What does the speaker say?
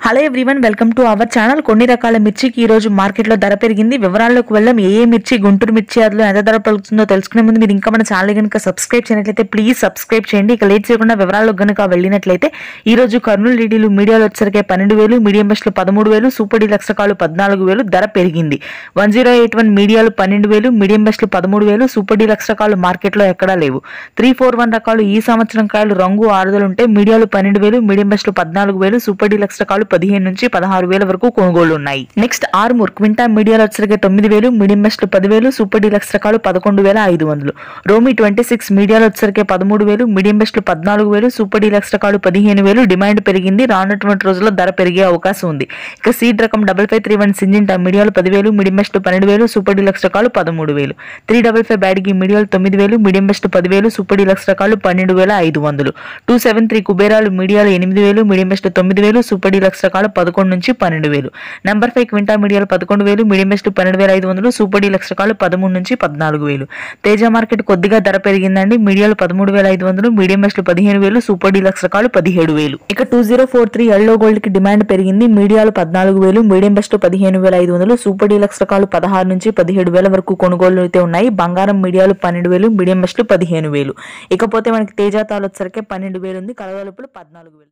Hello everyone, welcome to our channel. కొన్ని రకాల మిర్చికి ఈ రోజు మార్కెట్లో ధర పెరిగింది. వివరాల్లోకి వెళ్దాం. ఏ మిర్చి, గుంటూరు మిర్చి అదిలో ఎంత ధర పలుకుతుందో తెలుసుకునే ముందు మీరు ఇంకా మన ఛానల్ కనుక సబ్స్క్రైబ్ చేయనట్లయితే ప్లీజ్ సబ్స్క్రైబ్ చేయండి. ఇక లేట్ చేయకుండా వివరాల్లోకి కనుక వెళ్ళినట్లయితే ఈ రోజు కర్నూలు డీడీలు మీడియాలో వచ్చేసరికి 12,000, మీడియం బస్సులు 13,000, సూపర్ డీలక్స్ రకాలు 14,000 ధర పెరిగింది. 1081 మీడియాలు 12,000, మీడియం బస్సులు 13,000, సూపర్ డీలక్స్ రకాలు మార్కెట్లో ఎక్కడా లేవు. 341 రకాలు ఈ సంవత్సరం కాయలు రంగు ఆరుదలు ఉంటే మీడియాలు 12,000, మీడియం బస్సులు 14,000, సూపర్ డీలక్స్ రకాలు 15 నుంచి 16,000 వరకు కొనుగోలు ఉన్నాయి. నెక్స్ట్ ఆర్మూర్ క్వింటా మీడియాలో వచ్చేసరికి 9,000, మీడియం బస్సులు 10,000, సూపర్ డీలక్స్ రకాలు 11,500. రోమి 26 మీడియాలో వచ్చేసరికి 13,000, మీడియం బస్సులు 14,000, సూపర్ డీలక్స్ రకాలు 15,000. డిమాండ్ పెరిగింది. రానున్నటువంటి రోజుల్లో ధర పెరిగే అవకాశం ఉంది. ఇక సీడ్ రకం 5531 సింజింటా మీడియాలు 10,000, మీడియం బస్సులు 12,000, సూపర్ డీలక్స్ రకాలు 13,000. 355 బ్యాడ్గి మీడియాలు 9,000, మీడియం బస్సులు 10,000, సూపర్ డీలక్స్ రకాలు 12,500. 273 కుబేరాలు మీడియాలు 8,000, మీడియం బస్సులు 9,000, సూపర్ డీలక్స్ రకాలు 11 నుంచి 12,000. నెంబర్ 5 క్వింటా మీడియాలు 11,000, మీడియం బస్సులు 12,500, సూపర్ డీలక్స్ రకాలు 13 నుంచి 14,000. తేజ మార్కెట్ కొద్దిగా ధర పెరిగిందండి. మీడియాలు 13,500, మీడియం బస్సులు 15,000, సూపర్ డీలక్స్ రకాలు 17,000. ఇక 2043 ఎల్లో గోల్డ్ కి డిమాండ్ పెరిగింది. మీడియాలు 14,000, మీడియం బస్సులు 15,500, సూపర్ డీలక్స్ రకాలు 16 నుంచి 17,000 వరకు కొనుగోలు అయితే ఉన్నాయి. బంగారం మీడియాలు 12,000, మీడియం బస్సులు 15,000. ఇకపోతే మనకి తేజ తాలు వచ్చరికి 12,000 ఉంది. కలవలుపులు 14,000.